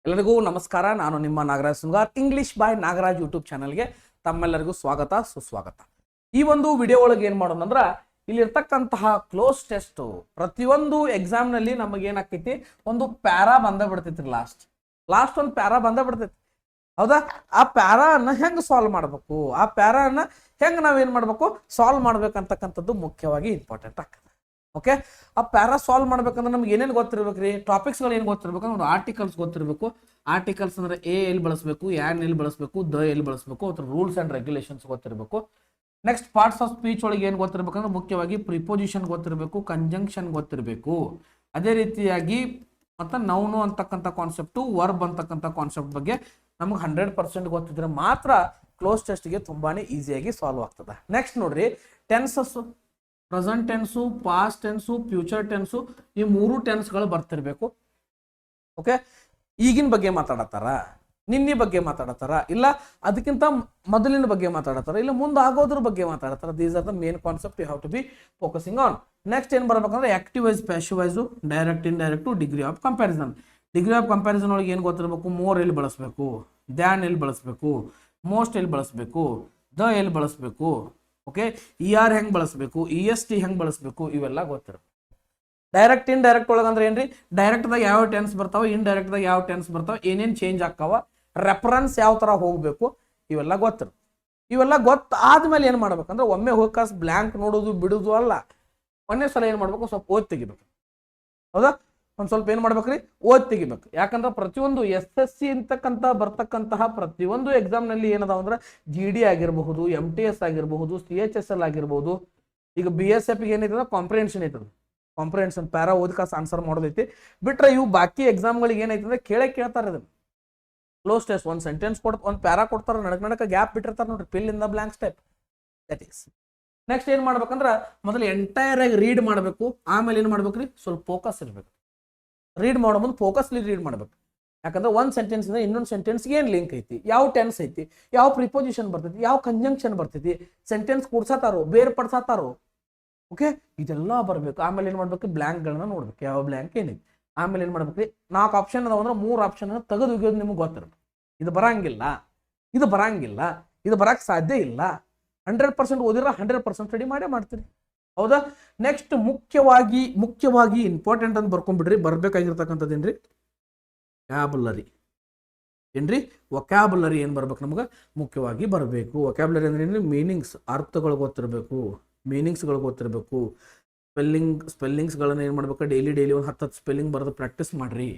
ಎಲ್ಲರಿಗೂ ನಮಸ್ಕಾರ. ನಾನು ನಿಮ್ಮ ನಾಗರಾಜ್ ಸುಂಗಾರ್. ಇಂಗ್ಲಿಷ್ ಬಾಯ್ ನಾಗರಾಜ್ ಯೂಟ್ಯೂಬ್ ಚಾನಲ್ಗೆ ತಮ್ಮೆಲ್ಲರಿಗೂ ಸ್ವಾಗತ ಸುಸ್ವಾಗತ. ಈ ಒಂದು ವಿಡಿಯೋ ಒಳಗೆ ಏನು ಮಾಡೋಣ ಅಂದ್ರೆ, ಇಲ್ಲಿರ್ತಕ್ಕಂತಹ ಕ್ಲೋಸ್ ಟೆಸ್ಟ್ ಪ್ರತಿಯೊಂದು ಎಕ್ಸಾಮ್ನಲ್ಲಿ ನಮಗೇನಾಕೈತಿ, ಒಂದು ಪ್ಯಾರಾ ಬಂದ ಬಿಡ್ತೈತಿ. ಲಾಸ್ಟ್ ಒಂದು ಪ್ಯಾರಾ ಬಂದ ಬಿಡ್ತೈತಿ, ಹೌದಾ? ಆ ಪ್ಯಾರಾನ ಹೆಂಗೆ ಸಾಲ್ವ್ ಮಾಡಬೇಕು, ಆ ಪ್ಯಾರಾನ ಹೆಂಗೆ ನಾವೇನು ಮಾಡಬೇಕು, ಸಾಲ್ವ್ ಮಾಡ್ಬೇಕಂತಕ್ಕಂಥದ್ದು ಮುಖ್ಯವಾಗಿ ಇಂಪಾರ್ಟೆಂಟ್ ಆಗ್ತದೆ. ಓಕೆ, ಆ ಪ್ಯಾರಾ ಸಾಲ್ವ್ ಮಾಡ್ಬೇಕಂದ್ರೆ ನಮ್ಗೆ ಏನೇನು ಗೊತ್ತಿರ್ಬೇಕು ರೀ? ಟಾಪಿಕ್ಸ್ಗಳು ಏನು ಗೊತ್ತಿರ್ಬೇಕು? ಒಂದು ಆರ್ಟಿಕಲ್ಸ್ ಗೊತ್ತಿರಬೇಕು. ಆರ್ಟಿಕಲ್ಸ್ ಅಂದ್ರೆ ಎ ಎಲ್ಲಿ ಬಳಸಬೇಕು, ಯಾನ್ ಎಲ್ಲಿ ಬಳಸಬೇಕು, ದ ಎಲ್ಲಿ ಬಳಸಬೇಕು, ಅದ್ರ ರೂಲ್ಸ್ ಆ್ಯಂಡ್ ರೆಗ್ಯುಲೇಷನ್ಸ್ ಗೊತ್ತಿರಬೇಕು. ನೆಕ್ಸ್ಟ್ ಪಾರ್ಟ್ಸ್ ಆಫ್ ಸ್ಪೀಚ್ ಒಳಗೆ ಏನು ಗೊತ್ತಿರ್ಬೇಕಂದ್ರೆ ಮುಖ್ಯವಾಗಿ ಪ್ರಿಪೋಸಿಷನ್ ಗೊತ್ತಿರಬೇಕು, ಕಂಜಂಕ್ಷನ್ ಗೊತ್ತಿರಬೇಕು. ಅದೇ ರೀತಿಯಾಗಿ ಮತ್ತು ನೌನು ಅಂತಕ್ಕಂಥ ಕಾನ್ಸೆಪ್ಟು, ವರ್ಬ್ ಅಂತಕ್ಕಂಥ ಕಾನ್ಸೆಪ್ಟ್ ಬಗ್ಗೆ ನಮಗೆ 100% ಗೊತ್ತಿದ್ರೆ ಮಾತ್ರ ಕ್ಲೋಸ್ ಟೆಸ್ಟ್ಗೆ ತುಂಬಾ ಈಸಿಯಾಗಿ ಸಾಲ್ವ್ ಆಗ್ತದೆ. ನೆಕ್ಸ್ಟ್ ನೋಡ್ರಿ, tenses, present tens, past tens, future tens, ಈ ಮೂರು ಟೆನ್ಸ್ಗಳು ಬರ್ತಿರ್ಬೇಕು. ಓಕೆ, ಈಗಿನ ಬಗ್ಗೆ ಮಾತಾಡತ್ತಾರ, ನಿನ್ನೆ ಬಗ್ಗೆ ಮಾತಾಡತ್ತಾರ, ಇಲ್ಲ ಅದಕ್ಕಿಂತ ಮೊದಲಿನ ಬಗ್ಗೆ ಮಾತಾಡತ್ತಾರ, ಇಲ್ಲ ಮುಂದೆ ಆಗೋದ್ರ ಬಗ್ಗೆ ಮಾತಾಡತ್ತಾರ. These are the main concept you have to be focusing on. Next ಏನು ಬರ್ಬೇಕಂದ್ರೆ active voice, passive voice, direct indirect, degree of comparison. Degree of comparison ಒಳಗೆ ಏನು ಗೊತ್ತಿರಬೇಕು? ಮೋರ್ ಎಲ್ಲಿ ಬಳಸಬೇಕು, ದ್ಯಾನ್ ಎಲ್ಲಿ ಬಳಸಬೇಕು, ಮೋಸ್ಟ್ ಎಲ್ಲಿ ಬಳಸಬೇಕು, ದ ಎಲ್ಲಿ ಬಳಸಬೇಕು, ಓಕೆ, ಇ ಆರ್ ಹೆಂಗೆ ಬಳಸಬೇಕು, ಇ ಎಸ್ ಟಿ ಹೆಂಗೆ ಬಳಸಬೇಕು, ಇವೆಲ್ಲ ಗೊತ್ತಿರಬೇಕು. ಡೈರೆಕ್ಟ್ ಇನ್ ಡೈರೆಕ್ಟ್ ಒಳಗಂದ್ರೆ ಏನ್ರಿ? ಡೈರೆಕ್ಟ್ದಾಗ ಯಾವ ಟೆನ್ಸ್ ಬರ್ತಾವ, ಇನ್ ಡೈರೆಕ್ಟ್ದಾಗ ಯಾವ ಟೆನ್ಸ್ ಬರ್ತಾವ, ಏನೇನು ಚೇಂಜ್ ಆಕ್ಕಾವ, ರೆಫರೆನ್ಸ್ ಯಾವ ಥರ ಹೋಗಬೇಕು, ಇವೆಲ್ಲ ಗೊತ್ತಿರುತ್ತೆ. ಇವೆಲ್ಲ ಗೊತ್ತಾದ್ಮೇಲೆ ಏನು ಮಾಡ್ಬೇಕಂದ್ರೆ, ಒಮ್ಮೆ ಹೋಗ್ಕಾಸ್ ಬ್ಲ್ಯಾಂಕ್ ನೋಡೋದು ಬಿಡೋದು ಅಲ್ಲ, ಒಂದೇ ಸಲ ಏನು ಮಾಡ್ಬೇಕು, ಸ್ವಲ್ಪ ಓದ್ ತೆಗಿಬೇಕು. ಹೌದಾ? ಒಂದು ಸ್ವಲ್ಪ ಏನು ಮಾಡ್ಬೇಕ್ರಿ, ಓದ್ ತೆಗಿಬೇಕು. ಯಾಕಂದ್ರೆ ಪ್ರತಿಯೊಂದು SSC ಅಂತಕ್ಕಂಥ ಬರ್ತಕ್ಕಂತಹ ಪ್ರತಿಯೊಂದು ಎಕ್ಸಾಮ್ನಲ್ಲಿ ಏನದಾವ ಅಂದ್ರೆ, GD ಆಗಿರಬಹುದು, MTS ಆಗಿರಬಹುದು, CHSL ಆಗಿರ್ಬೋದು, ಈಗ BSF ಏನೈತಂದ್ರೆ ಕಾಂಪ್ರಿಹೆನ್ಷನ್ ಐತದ. ಕಾಂಪ್ರಿಹೆನ್ಷನ್ ಪ್ಯಾರಾ ಓದ್ಕಾಸ್ ಆನ್ಸರ್ ಮಾಡೋದೈತಿ. ಬಿಟ್ರೆ ಇವು ಬಾಕಿ ಎಕ್ಸಾಮ್ಗಳಿಗೆ ಏನೈತಂದ್ರೆ ಕೇಳ್ತಾರೆ ಇದನ್ನು. ಕ್ಲೋಸ್ ಟೆಸ್ಟ್ ಒಂದು ಸೆಂಟೆನ್ಸ್ ಒಂದು ಪ್ಯಾರಾ ಕೊಡ್ತಾರೆ, ನಡಕ ಗ್ಯಾಪ್ ಬಿಟ್ಟಿರ್ತಾರೆ ನೋಡ್ರಿ, fill in the blanks type, that is. Next ಏನು ಮಾಡ್ಬೇಕಂದ್ರೆ, ಮೊದಲು ಎಂಟೈರ್ ಆಗಿ ರೀಡ್ ಮಾಡಬೇಕು. ಆಮೇಲೆ ಏನು ಮಾಡ್ಬೇಕ್ರಿ, ಸ್ವಲ್ಪ ಫೋಕಸ್ ಇರಬೇಕು. ರೀಡ್ ಮಾಡೋ ಮುಂದೆ ಫೋಕಸ್ಲಿ ರೀಡ್ ಮಾಡ್ಬೇಕು. ಯಾಕಂದ್ರೆ ಒಂದು ಸೆಂಟೆನ್ಸ್ ಇಂದ ಇನ್ನೊಂದು ಸೆಂಟೆನ್ಸ್ಗೆ ಏನು ಲಿಂಕ್ ಐತಿ, ಯಾವ ಟೆನ್ಸ್ ಐತಿ, ಯಾವ ಪ್ರಿಪೋಸಿಷನ್ ಬರ್ತೈತಿ, ಯಾವ ಕಂಜಂಕ್ಷನ್ ಬರ್ತೈತಿ, ಸೆಂಟೆನ್ಸ್ ಕೂಡ್ಸತ್ತಾರೋ ಬೇರ್ಪಡ್ಸತ್ತಾರೋ, ಓಕೆ, ಇದೆಲ್ಲ ಬರಬೇಕು. ಆಮೇಲೆ ಏನು ಮಾಡ್ಬೇಕು, ಬ್ಲ್ಯಾಂಕ್ಗಳನ್ನ ನೋಡ್ಬೇಕು, ಯಾವ ಬ್ಲ್ಯಾಂಕ್ ಏನೈತಿ. ಆಮೇಲೆ ಏನು ಮಾಡ್ಬೇಕ್ರಿ, 4 ಆಪ್ಷನ್ ಅದಾವ ಅಂದ್ರೆ 3 ಆಪ್ಷನ್ ತೆಗೆದು ಒಗೆಯೋದು ನಿಮ್ಗೆ ಗೊತ್ತಿರಬೇಕು. ಇದು ಬರಂಗಿಲ್ಲ, ಇದು ಬರಂಗಿಲ್ಲ, ಇದು ಬರಕ್ಕೆ ಸಾಧ್ಯ ಇಲ್ಲ. 100% ಓದಿರ 100% ಸ್ಟಡಿ ಮಾಡೇ ಮಾಡ್ತೀರಿ, ಹೌದಾ? ನೆಕ್ಸ್ಟ್ ಮುಖ್ಯವಾಗಿ ಇಂಪಾರ್ಟೆಂಟ್ ಅಂತ ಬರ್ಕೊಂಡ್ಬಿಡ್ರಿ. ಬರ್ಬೇಕಾಗಿರ್ತಕ್ಕಂಥದ್ದು ಏನ್ರಿ, ವ್ಯಾಬುಲರಿ ಏನ್ರಿ, ವೊಕ್ಯಾಬುಲರಿ ಏನು ಬರ್ಬೇಕು ನಮ್ಗೆ, ಮುಖ್ಯವಾಗಿ ಬರಬೇಕು. ವೊಕ್ಯಾಬುಲರಿ ಅಂದ್ರೆ ಏನ್ರಿ, ಮೀನಿಂಗ್ಸ್, ಅರ್ಥಗಳು ಗೊತ್ತಿರಬೇಕು, ಮೀನಿಂಗ್ಸ್ಗಳು ಗೊತ್ತಿರಬೇಕು. ಸ್ಪೆಲ್ಲಿಂಗ್ಸ್ಗಳನ್ನ ಏನು ಮಾಡ್ಬೇಕು, ಡೈಲಿ ಒಂದು 10 ಸ್ಪೆಲ್ಲಿಂಗ್ ಬರೆದು ಪ್ರಾಕ್ಟೀಸ್ ಮಾಡ್ರಿ,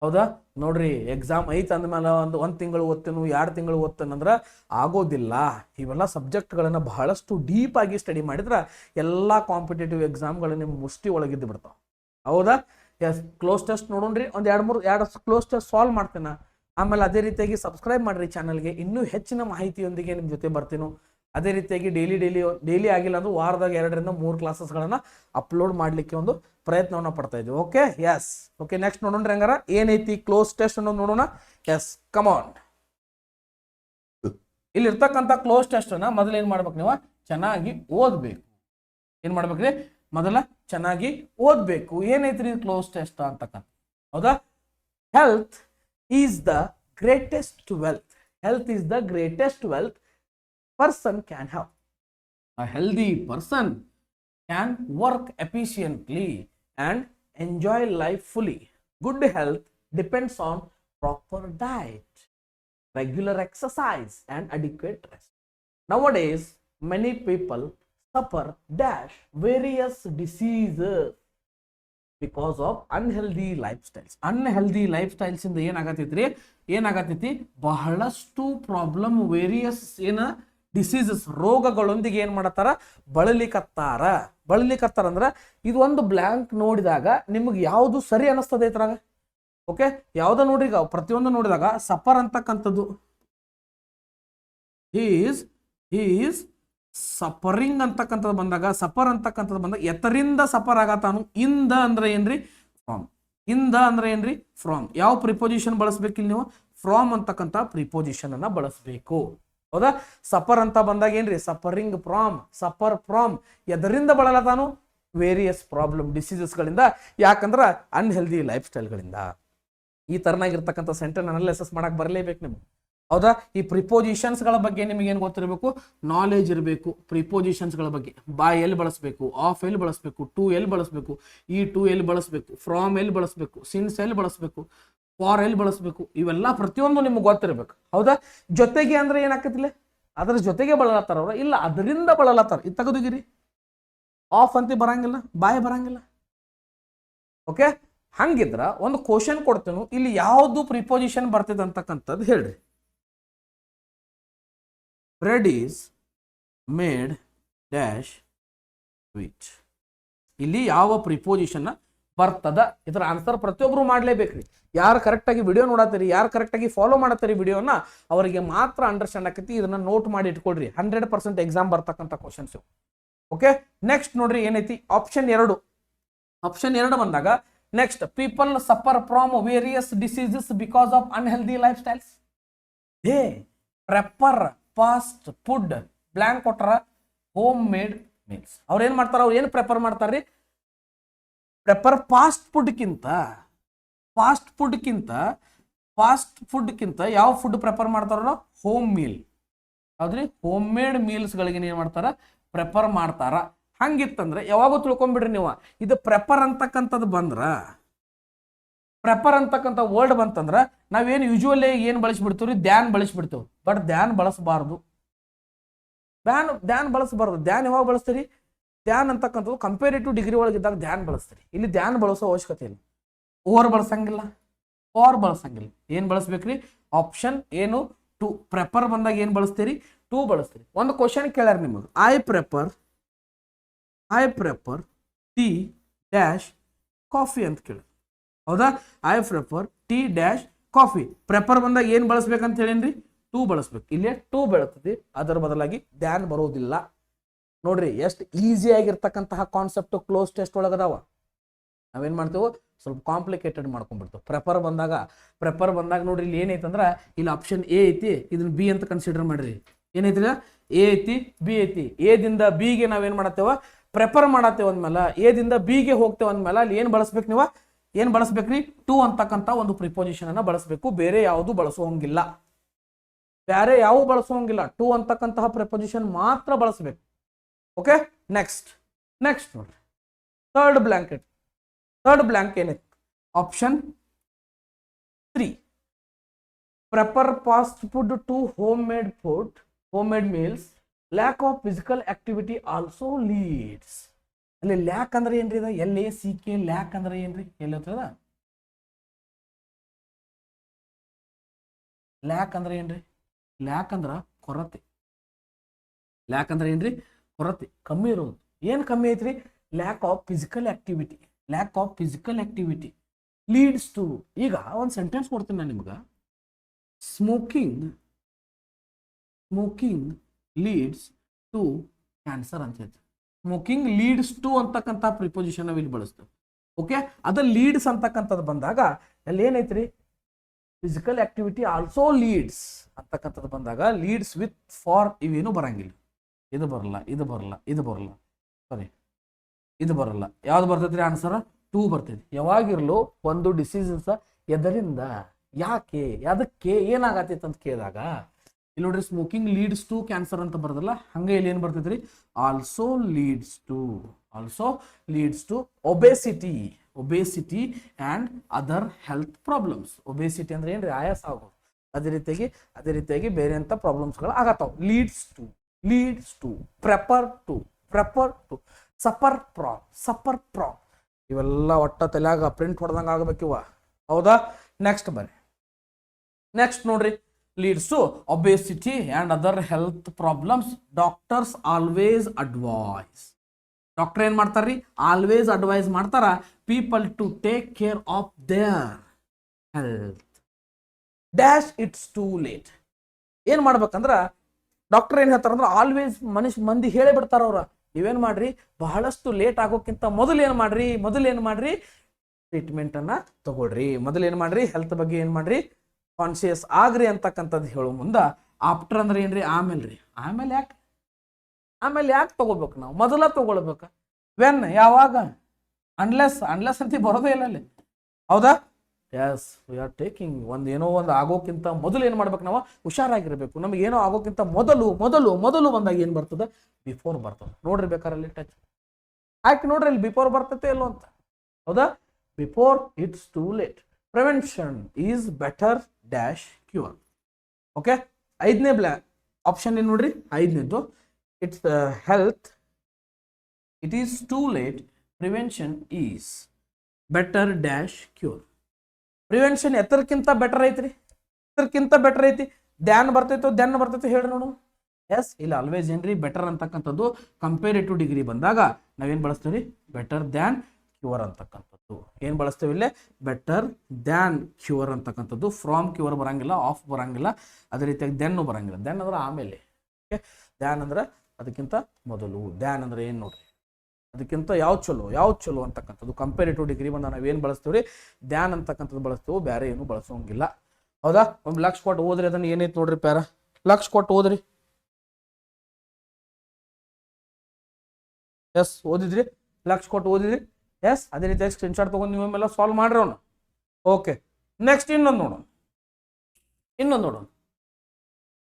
ಹೌದಾ? ನೋಡ್ರಿ, ಎಕ್ಸಾಮ್ ಐತೆ ಅಂದಮೇಲೆ ಒಂದು ತಿಂಗಳು ಓದ್ತೇನು, 2 ತಿಂಗಳು ಓದ್ತೇನಂದ್ರೆ ಆಗೋದಿಲ್ಲ. ಇವೆಲ್ಲ ಸಬ್ಜೆಕ್ಟ್ಗಳನ್ನು ಬಹಳಷ್ಟು ಡೀಪ್ ಆಗಿ ಸ್ಟಡಿ ಮಾಡಿದ್ರೆ ಎಲ್ಲ ಕಾಂಪಿಟೇಟಿವ್ ಎಕ್ಸಾಮ್ಗಳು ನಿಮ್ಮ ಮುಷ್ಟಿ ಒಳಗಿದ್ದು ಬಿಡ್ತಾವೆ, ಹೌದಾ? ಎಸ್, ಕ್ಲೋಸ್ ಟೆಸ್ಟ್ ನೋಡೋಣ್ರಿ. ಒಂದು 2 ಕ್ಲೋಸ್ ಟೆಸ್ಟ್ ಸಾಲ್ವ್ ಮಾಡ್ತೇನೆ. ಆಮೇಲೆ ಅದೇ ರೀತಿಯಾಗಿ ಸಬ್ಸ್ಕ್ರೈಬ್ ಮಾಡಿರಿ ಚಾನಲ್ಗೆ. ಇನ್ನೂ ಹೆಚ್ಚಿನ ಮಾಹಿತಿಯೊಂದಿಗೆ ನಿಮ್ಮ ಜೊತೆ ಬರ್ತೀನೋ. ಅದೇ ರೀತಿಯಾಗಿ ಡೈಲಿ ಆಗಿಲ್ಲ ಅಂದ್ರೆ ವಾರದಾಗ 2 ರಿಂದ 3 ಕ್ಲಾಸಸ್ಗಳನ್ನು ಅಪ್ಲೋಡ್ ಮಾಡಲಿಕ್ಕೆ ಒಂದು ಪ್ರಯತ್ನವನ್ನು ಪಡ್ತಾ ಇದ್ದೀವಿ. Okay, yes, okay. ನೆಕ್ಸ್ಟ್ ನೋಡೋಣ್ರಿ, ಹಂಗಾರ ಏನೈತಿ ಕ್ಲೋಸ್ ಟೆಸ್ಟ್ ಅನ್ನೋದು ನೋಡೋಣ. Yes, come on. ಇಲ್ಲಿ ಇರ್ತಕ್ಕಂಥ ಕ್ಲೋಸ್ ಟೆಸ್ಟ್ ಅನ್ನ ಮೊದಲು ಏನು ಮಾಡ್ಬೇಕು, ನೀವು ಚೆನ್ನಾಗಿ ಓದ್ಬೇಕು. ಏನ್ ಮಾಡ್ಬೇಕ್ರಿ, ಮೊದಲ ಚೆನ್ನಾಗಿ ಓದ್ಬೇಕು. ಏನೈತ್ರಿ ಕ್ಲೋಸ್ ಟೆಸ್ಟ್ ಅಂತಕ್ಕಂಥ, ಹೌದಾ? Health is the greatest wealth. Health is the greatest wealth person can have. A healthy person can work efficiently and enjoy life fully. Good health depends on proper diet, regular exercise and adequate rest. Nowadays many people suffer various diseases because of unhealthy lifestyles. Unhealthy lifestyles ಇಂದ ಏನಾಗತೈತಿ, ಬಹಳಷ್ಟು problem, various diseases, ರೋಗಗಳೊಂದಿಗೆ ಏನು ಮಾಡತ್ತಾರ, ಬಳಲಿಕತ್ತಾರ ಅಂದ್ರೆ ಇದು ಒಂದು blank ನೋಡಿದಾಗ ನಿಮಗೆ ಯಾವುದು ಸರಿ ಅನಿಸ್ತದೆ ಇದ್ರಾಗ, ಓಕೆ? ಯಾವ್ದು ನೋಡ್ರಿ, ಪ್ರತಿಯೊಂದು ನೋಡಿದಾಗ ಸಫರ್ ಅಂತಕ್ಕಂಥದ್ದು, ಈಸ್ ಸಫರಿಂಗ್ ಅಂತಕ್ಕಂಥದ್ದು ಬಂದಾಗ, ಸಫರ್ ಅಂತಕ್ಕಂಥದ್ದು ಬಂದಾಗ ಎತ್ತರಿಂದ ಸಫರ್ ಆಗತ್ತಾನು. ಇಂದ ಅಂದ್ರೆ ಏನ್ರಿ, ಫ್ರಾಮ್. ಇಂದ ಅಂದ್ರೆ ಏನ್ರಿ, ಫ್ರಾಮ್. ಯಾವ ಪ್ರಿಪೋಸಿಷನ್ ಬಳಸ್ಬೇಕಿಲ್ಲ ನೀವು, ಫ್ರಾಮ್ ಅಂತಕ್ಕಂಥ ಪ್ರಿಪೋಸಿಷನ್ ಅನ್ನ ಬಳಸಬೇಕು, ಹೌದಾ? ಸಫರ್ ಅಂತ ಬಂದಾಗ ಏನ್ರಿ, ಸಫರಿಂಗ್ ಫ್ರಾಮ್, ಸಫರ್ ಫ್ರಾಮ್. ಎದರಿಂದ ಬಳಲತಾನು, ವೇರಿಯಸ್ ಪ್ರಾಬ್ಲಮ್, ಡಿಸೀಸಸ್ಗಳಿಂದ. ಯಾಕಂದ್ರೆ ಅನ್ಹೆಲ್ದಿ ಲೈಫ್ ಸ್ಟೈಲ್ಗಳಿಂದ. ಈ ತರನಾಗಿರ್ತಕ್ಕಂಥ ಸೆಂಟೆನ್ಸ್ ಅನಾಲಿಸಿಸ್ ಮಾಡಕ್ ಬರಲೇಬೇಕು ನಿಮ್ಗೆ. ಹೌದಾ? ಈ ಪ್ರಿಪೋಸಿಷನ್ಸ್ಗಳ ಬಗ್ಗೆ ನಿಮಗೆ ಏನು ಗೊತ್ತಿರಬೇಕು? ನಾಲೆಜ್ ಇರಬೇಕು. ಪ್ರಿಪೋಸಿಷನ್ಸ್ಗಳ ಬಗ್ಗೆ ಬೈ ಎಲ್ಲಿ ಬಳಸಬೇಕು, ಆಫ್ ಎಲ್ಲಿ ಬಳಸಬೇಕು, ಟು ಎಲ್ಲಿ ಬಳಸಬೇಕು, ಈ ಟು ಎಲ್ಲಿ ಬಳಸಬೇಕು, ಫ್ರಾಮ್ ಎಲ್ಲಿ ಬಳಸಬೇಕು, ಸಿನ್ಸ್ ಎಲ್ಲಿ ಬಳಸಬೇಕು, ಫಾರ್ ಎಲ್ಲಿ ಬಳಸಬೇಕು, ಇವೆಲ್ಲ ಪ್ರತಿಯೊಂದು ನಿಮ್ಗೆ ಗೊತ್ತಿರಬೇಕು. ಹೌದಾ? ಜೊತೆಗೆ ಅಂದ್ರೆ ಏನಾಕತಿಲ್ಲ, ಅದ್ರ ಜೊತೆಗೆ ಬಳಲತ್ತಾರ ಅವ್ರ, ಇಲ್ಲ ಅದರಿಂದ ಬಳಲತ್ತಾರ. ಇದು ತೆಗೆದುಗಿರಿ. ಆಫ್ ಅಂತ ಬರಂಗಿಲ್ಲ, ಬಾಯ್ ಬರಂಗಿಲ್ಲ. ಓಕೆ, ಹಂಗಿದ್ರ ಒಂದು ಕ್ವಶನ್ ಕೊಡ್ತೇನೆ, ಇಲ್ಲಿ ಯಾವುದು ಪ್ರಿಪೋಸಿಷನ್ ಬರ್ತದೆ ಅಂತಕ್ಕಂಥದ್ದು ಹೇಳ್ರಿ. Bread is made dash which. ಇಲ್ಲಿ ಯಾವ ಪ್ರಿಪೋಸಿಷನ್ ಬರ್ತದ? ಇದರ ಆನ್ಸರ್ ಪ್ರತಿಯೊಬ್ರು ಮಾಡ್ಲೇಬೇಕ್ರಿ. ಯಾರು ಕರೆಕ್ಟಾಗಿ ವಿಡಿಯೋ ನೋಡತ್ತೀರಿ, ಯಾರು ಕರೆಕ್ಟಾಗಿ ಫಾಲೋ ಮಾಡತ್ತೀರಿ ವಿಡಿಯೋನ, ಅವರಿಗೆ ಮಾತ್ರ ಅಂಡರ್ಸ್ಟ್ಯಾಂಡ್ ಆಕೈತಿ. ಇದನ್ನ ನೋಟ್ ಮಾಡಿ ಇಟ್ಕೊಳ್ರಿ. 100% ಎಕ್ಸಾಮ್ ಬರ್ತಕ್ಕಂಥ ಕ್ವಶನ್ಸ್. ಓಕೆ, ನೆಕ್ಸ್ಟ್ ನೋಡ್ರಿ ಏನೈತಿ, ಆಪ್ಷನ್ 2. ಆಪ್ಷನ್ 2 ಬಂದಾಗ next, people suffer from various diseases because of unhealthy life styles. They prefer fast food blank ಕೊಟ್ಟಾರ ಹೋಮ್ ಮೇಡ್ ಮೀಲ್ಸ್. ಅವ್ರು ಏನ್ ಮಾಡ್ತಾರ, ಅವ್ರು ಏನು ಪ್ರೆಫರ್ ಮಾಡ್ತಾರ್ರಿ? ಪ್ರೆಫರ್ ಫಾಸ್ಟ್ ಫುಡ್ಕಿಂತ ಯಾವ ಫುಡ್ ಪ್ರೆಫರ್ ಮಾಡ್ತಾರ? Home meal. ಹೌದ್ರಿ, ಹೋಮ್ ಮೇಡ್ ಮೀಲ್ಸ್ಗಳಿಗೆ ಏನ್ ಮಾಡ್ತಾರ? ಪ್ರೆಫರ್ ಮಾಡ್ತಾರ. ಹಂಗಿತ್ತಂದ್ರೆ ಯಾವಾಗೂ ತಿಳ್ಕೊಂಡ್ಬಿಡ್ರಿ ನೀವು, ಇದು ಪ್ರೆಫರ್ ಅಂತಕ್ಕಂಥದ್ದು ಬಂದ್ರ, ಪ್ರೆಫರ್ ಅಂತಕ್ಕಂಥ ವರ್ಡ್ ಬಂತಂದ್ರ ನಾವೇನು ಯೂಶುವಲಿ ಏನ್ ಬಳಸ್ಬಿಡ್ತೀವಿ? ಧ್ಯಾನ್ ಬಳಸ್ಬಿಡ್ತೇವೆ. ಬಟ್ ಧ್ಯಾನ್ ಬಳಸಬಾರ್ದು. ಧ್ಯಾನ್ ಬಳಸಬಾರ್ದು. ಧ್ಯಾನ್ ಯಾವಾಗ ಬಳಸ್ತೀರಿ? ಧ್ಯಾನ್ ಅಂತಕ್ಕಂಥದ್ದು ಕಂಪೇರಿಟಿವ್ ಡಿಗ್ರಿ ಒಳಗಿದ್ದಾಗ ಧ್ಯಾನ್ ಬಳಸ್ತೀರಿ. ಇಲ್ಲಿ ಧ್ಯಾನ್ ಬಳಸೋ ಅವಶ್ಯಕತೆ ಇಲ್ಲ. ಓವರ್ ಬಳಸಂಗಿಲ್ಲ, ಫಾರ್ ಬಳಸಂಗಿಲ್ಲ. ಏನ್ ಬಳಸ್ಬೇಕ್ರಿ? ಆಪ್ಷನ್ ಏನು? ಟು. ಪ್ರೆಫರ್ ಬಂದಾಗ ಏನ್ ಬಳಸ್ತೀರಿ? ಟು ಬಳಸ್ತೀರಿ. ಒಂದು ಕ್ವಶನ್ ಕೇಳ್ಯಾರ ನಿಮಗೆ, I prefer tea dash coffee ಅಂತ ಕೇಳಿ. ಹೌದಾ? I prefer tea dash coffee. Prefer ಬಂದಾಗ ಏನ್ ಬಳಸ್ಬೇಕಂತ ಹೇಳೇನ್ರಿ? ಟು ಬಳಸ್ಬೇಕು. ಇಲ್ಲೇ ಟು ಬೆಳತದೆ, ಅದರ ಬದಲಾಗಿ ಧ್ಯಾನ್ ಬರೋದಿಲ್ಲ. ನೋಡ್ರಿ ಎಷ್ಟು ಈಸಿ ಆಗಿರ್ತಕ್ಕಂತಹ ಕಾನ್ಸೆಪ್ಟ್ ಕ್ಲೋಸ್ ಟೆಸ್ಟ್ ಒಳಗದಾವ. ನಾವೇನ್ ಮಾಡ್ತೇವೆ? ಸ್ವಲ್ಪ ಕಾಂಪ್ಲಿಕೇಟೆಡ್ ಮಾಡ್ಕೊಂಡ್ಬಿಡ್ತೇವೆ. ಪ್ರೆಫರ್ ಬಂದಾಗ ನೋಡ್ರಿ ಇಲ್ಲಿ ಏನೈತಂದ್ರ, ಇಲ್ಲಿ ಆಪ್ಷನ್ ಎ ಐತಿ, ಇದನ್ನ ಬಿ ಅಂತ ಕನ್ಸಿಡರ್ ಮಾಡ್ರಿ. ಏನೈತಿ? ಎ ಐತಿ, ಬಿ ಐತಿ. ಎ ದಿಂದ ಬಿ ಗೆ ನಾವೇನ್ ಮಾಡತ್ತೇವ? ಪ್ರೆಫರ್ ಮಾಡತ್ತೇವ ಅಂದ್ಮೇಲೆ, ಎ ದಿಂದ ಬಿ ಗೆ ಹೋಗ್ತೇವ ಅಂದ್ಮೇಲೆ ಅಲ್ಲಿ ಏನ್ ಬಳಸ್ಬೇಕು ನೀವು? ಏನ್ ಬಳಸ್ಬೇಕ್ರಿ? ಟು ಅಂತಕ್ಕಂಥ ಒಂದು ಪ್ರಿಪೋಸಿಷನ್ ಅನ್ನ ಬಳಸಬೇಕು. ಬೇರೆ ಯಾವುದು ಬಳಸೋಂಗಿಲ್ಲ. ಟು ಅಂತಕ್ಕಂತಹ ಪ್ರಿಪೋಸಿಷನ್ ಮಾತ್ರ ಬಳಸಬೇಕು. ಓಕೆ, ನೆಕ್ಸ್ಟ್ ನೋಡ್ರಿ, ಥರ್ಡ್ ಬ್ಲ್ಯಾಂಕ್ ಏನೈತಿ? Option 3. Prefer fast food to home made meals. Lack of physical activity also leads. ಅಲ್ಲಿ ಲ್ಯಾಕ್ ಅಂದ್ರೆ ಏನ್ರಿ? LACK ಲ್ಯಾಕ್ ಅಂದ್ರೆ ಏನ್ರಿ? ಎಲ್ಲಿ ಹೋಗ್ತದ? ಲ್ಯಾಕ್ ಅಂದ್ರೆ ಏನ್ರಿ? ಲ್ಯಾಕ್ ಅಂದ್ರ ಕೊರತೆ. ಲ್ಯಾಕ್ ಅಂದ್ರೆ ಏನ್ರಿ? ಕೊರತೆ, ಕಮ್ಮಿ ಇರೋದು. ಏನ್ ಕಮ್ಮಿ ಐತ್ರಿ? Lack of physical activity leads to. ಈಗ ಒಂದು ಸೆಂಟೆನ್ಸ್ ಕೊಡ್ತೀನಿ ನಾನು ನಿಮ್ಗೆ. ಸ್ಮೋಕಿಂಗ್ ಲೀಡ್ಸ್ ಟು ಕ್ಯಾನ್ಸರ್ ಅಂತ ಹೇಳ್ತೀವಿ. ಸ್ಮೋಕಿಂಗ್ ಲೀಡ್ಸ್ ಟು ಅಂತಕ್ಕಂಥ ಪ್ರಿಪೋಸಿಷನ್ ನಾವು ಇಲ್ಲಿ ಬಳಸ್ತೇವೆ. ಓಕೆ, ಅದ ಲೀಡ್ಸ್ ಅಂತಕ್ಕಂಥದ್ದು ಬಂದಾಗ ಅಲ್ಲಿ ಏನೈತ್ರಿ? ಫಿಸಿಕಲ್ ಆಕ್ಟಿವಿಟಿ ಆಲ್ಸೋ ಲೀಡ್ಸ್ ಅಂತಕ್ಕಂಥದ್ದು ಬಂದಾಗ ಲೀಡ್ಸ್ ವಿತ್ ಫಾರ್ ಇವೇನು ಬರಂಗಿಲ್ಲ. ಇದು ಬರಲ್ಲ. ಯಾವ್ದು ಬರ್ತೈತ್ರಿ ಆನ್ಸರ್? ಟು ಬರ್ತೈತಿ. ಯಾವಾಗಿರ್ಲು ಒಂದು ಡಿಸೀಸಸ್ ಎದರಿಂದ, ಯಾಕೆ, ಅದಕ್ಕೆ ಏನಾಗತ್ತೈತೆ ಅಂತ ಕೇಳಿದಾಗ ಇಲ್ಲಿ ನೋಡ್ರಿ, ಸ್ಮೋಕಿಂಗ್ ಲೀಡ್ಸ್ ಟು ಕ್ಯಾನ್ಸರ್ ಅಂತ ಬರೋದಲ್ಲ, ಹಂಗೆ ಇಲ್ಲಿ ಏನ್ ಬರ್ತೈತ್ರಿ? Also leads to obesity and other health problems. Obesity ಅಂದ್ರೆ ಏನ್ರಿ? ಆಯಾಸ ಆಗೋದು. ಅದೇ ರೀತಿಯಾಗಿ ಬೇರೆ ಅಂತ ಪ್ರಾಬ್ಲಮ್ಸ್ಗಳು ಆಗತ್ತಾವ. Leads to prefer to suffer from ಇವೆಲ್ಲ ಒಟ್ಟ ತಲೆಯಾಗ ಪ್ರಿಂಟ್ ಹೊಡೆದಂಗ ಆಗಬೇಕಿವ. ಹೌದಾ? ನೆಕ್ಸ್ಟ್ ನೋಡ್ರಿ, leads to obesity and other health problems. Doctors always advise. Doctor ಏನ್ ಮಾಡ್ತಾರ್ರಿ? ಆಲ್ವೇಸ್ ಅಡ್ವೈಸ್ ಮಾಡ್ತಾರ people to take care of their health dash it's too late. ಏನ್ ಮಾಡ್ಬೇಕಂದ್ರ ಡಾಕ್ಟರ್ ಏನ್ ಹೇಳ್ತಾರ ಅಂದ್ರೆ ಆಲ್ವೇಸ್ ಮಂದಿ ಹೇಳೇ ಬಿಡ್ತಾರ ಅವ್ರ, ನೀವೇನ್ ಮಾಡ್ರಿ, ಬಹಳಷ್ಟು ಲೇಟ್ ಆಗೋಕ್ಕಿಂತ ಮೊದಲು ಏನ್ ಮಾಡ್ರಿ ಟ್ರೀಟ್ಮೆಂಟ್ ಅನ್ನ ತಗೊಳ್ರಿ. ಮೊದಲೇನ್ ಮಾಡ್ರಿ, ಹೆಲ್ತ್ ಬಗ್ಗೆ ಏನ್ ಮಾಡ್ರಿ, ಕಾನ್ಶಿಯಸ್ ಆಗ್ರಿ ಅಂತಕ್ಕಂಥದ್ದು ಹೇಳೋ ಮುಂದ ಆಫ್ಟರ್ ಅಂದ್ರೆ ಏನ್ರಿ? ಆಮೇಲೆ ಯಾಕೆ ತಗೋಬೇಕು? ನಾವು ಮೊದಲ ತಗೊಳ್ಬೇಕ. ವೆನ್, ಯಾವಾಗ? ಅನ್ಲೆಸ್ ಅಂತ ಬರೋದೇ ಇಲ್ಲ ಅಲ್ಲಿ. ಹೌದಾ? ಎಸ್ ವಿ ಆರ್ ಟೇಕಿಂಗ್ ಏನೋ ಒಂದು ಆಗೋಕ್ಕಿಂತ ಮೊದಲು ಏನು ಮಾಡ್ಬೇಕು ನಾವು ಹುಷಾರಾಗಿರ್ಬೇಕು. ನಮಗೆ ಏನೋ ಆಗೋಕ್ಕಿಂತ ಮೊದಲು ಮೊದಲು ಮೊದಲು ಬಂದಾಗ ಏನು ಬರ್ತದೆ ಬಿಫೋರ್ ಬರ್ತದೆ. ನೋಡ್ರಿ ಬೇಕಾರಲ್ಲಿ ಟಚ್ ಹಾಕಿ ನೋಡ್ರಿ ಇಲ್ಲಿ ಬಿಫೋರ್ ಬರ್ತೈತೆ ಎಲ್ಲೋ ಅಂತ. ಹೌದಾ? Before it's too late. Prevention is better dash cure. Okay, 5ನೇ ಆಪ್ಷನ್ ಏನು ನೋಡ್ರಿ, 5ನೇದು it's health it is too late, prevention is better dash cure. Prevention ಎತ್ತರಕ್ಕಿಂತ ಬೆಟರ್ ಐತ್ರಿ, ಎತ್ತರಕ್ಕಿಂತ ಬೆಟರ್ ಐತಿ. ಧ್ಯಾನ್ ಬರ್ತೈತೋ ಧ್ಯಾನ ಬರ್ತೈತೋ ಹೇಳಿ ನೋಡು. ಎಸ್, ಇಲ್ಲ ಆಲ್ವೇಸ್ ಏನ್ರಿ ಬೆಟರ್ ಅಂತಕ್ಕಂಥದ್ದು ಕಂಪೇರಿಟಿವ್ ಡಿಗ್ರಿ ಬಂದಾಗ ನಾವೇನು ಬಳಸ್ತೀವಿ? ಬೆಟರ್ ದ್ಯಾನ್ ಕ್ಯೂರ್ ಅಂತಕ್ಕಂಥದ್ದು ಏನು ಬಳಸ್ತೇವೆ ಇಲ್ಲೇ? ಬೆಟರ್ ದ್ಯಾನ್ ಕ್ಯೂರ್ ಅಂತಕ್ಕಂಥದ್ದು. ಫ್ರಾಮ್ ಕ್ಯೂರ್ ಬರಂಗಿಲ್ಲ, ಆಫ್ ಬರಂಗಿಲ್ಲ, ಅದೇ ರೀತಿಯಾಗಿ ದೆನ್ನು ಬರಂಗಿಲ್ಲ. ದೆನ್ ಅಂದ್ರೆ ಆಮೇಲೆ. ಓಕೆ, ದ್ಯಾನ್ ಅಂದ್ರೆ ಅದಕ್ಕಿಂತ ಮೊದಲು. ದ್ಯಾನ್ ಅಂದ್ರೆ ಏನು ನೋಡ್ರಿ, ಅದಕ್ಕಿಂತ ಯಾವ್ದು ಚಲೋ ಅಂತಕ್ಕಂಥದ್ದು. ಕಂಪೇರಿಟಿವ್ ಡಿಗ್ರಿ ಬಂದ ನಾವೇನು ಬಳಸ್ತೀವಿ? ಧ್ಯಾನ್ ಅಂತಕ್ಕಂಥದ್ದು ಬಳಸ್ತೀವಿ, ಬೇರೆ ಏನು ಬಳಸೋಂಗಿಲ್ಲ. ಹೌದಾ? ಒಂದು ಲಕ್ಷ ಕೊಟ್ಟು ಓದ್ರಿ, ಅದನ್ನು ಏನೈತೆ ನೋಡ್ರಿ ಪ್ಯಾರ, ಲಕ್ಷ ಕೊಟ್ಟು ಓದ್ರಿ. ಎಸ್, ಓದಿದ್ರಿ, ಲಕ್ಷ ಕೊಟ್ಟು ಓದಿದ್ರಿ. ಎಸ್, ಅದೇ ರೀತಿಯಾಗಿ ಸ್ಕ್ರೀನ್ಶಾಟ್ ತೊಗೊಂಡು ನೀವೆಲ್ಲ ಸಾಲ್ವ್ ಮಾಡ್ರಿ ಅವನು. ಓಕೆ, ನೆಕ್ಸ್ಟ್ ಇನ್ನೊಂದು ನೋಡೋಣ.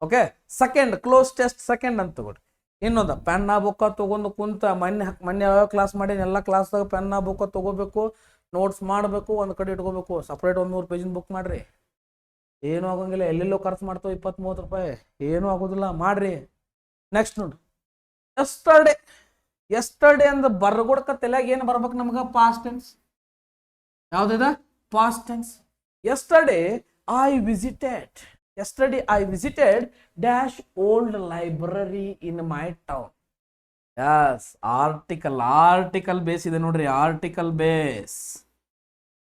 Okay, second close test second ಅಂತ ತಗೊಳ್ರಿ. ಇನ್ನೊಂದು ಪೆನ್ನ ಬುಕ್ಕ ತೊಗೊಂಡು ಕುಂತ ಮೊನ್ನೆ ಯಾವ ಕ್ಲಾಸ್ ಮಾಡಿ ಎಲ್ಲ ಕ್ಲಾಸ್ದಾಗ ಪೆನ್ನ ಬುಕ್ಕ ತೊಗೋಬೇಕು, ನೋಟ್ಸ್ ಮಾಡಬೇಕು, ಒಂದು ಕಡೆ ಇಟ್ಕೋಬೇಕು. ಸಪ್ರೇಟ್ 100 ಪೇಜಿನ ಬುಕ್ ಮಾಡ್ರಿ, ಏನೂ ಆಗೋಂಗಿಲ್ಲ. ಎಲ್ಲೆಲ್ಲೋ ಖರ್ಚು ಮಾಡ್ತಾವೆ 20-30 ರೂಪಾಯಿ, ಏನೂ ಆಗೋದಿಲ್ಲ, ಮಾಡ್ರಿ. ನೆಕ್ಸ್ಟ್ ನೋಡ್ರಿ, ಎಸ್ಟರ್ಡೇ ಅಂದ್ರೆ ಬರ್ಗೊಡ್ಕ ತಲೆಯಾಗ ಏನು ಬರ್ಬೇಕು ನಮ್ಗೆ? Past tense. ಯಾವ್ದಿದ? Past tense. Yesterday I visited dash old library in my town. Yes, article base ಇದೆ ನೋಡ್ರಿ, ಆರ್ಟಿಕಲ್ ಬೇಸ್.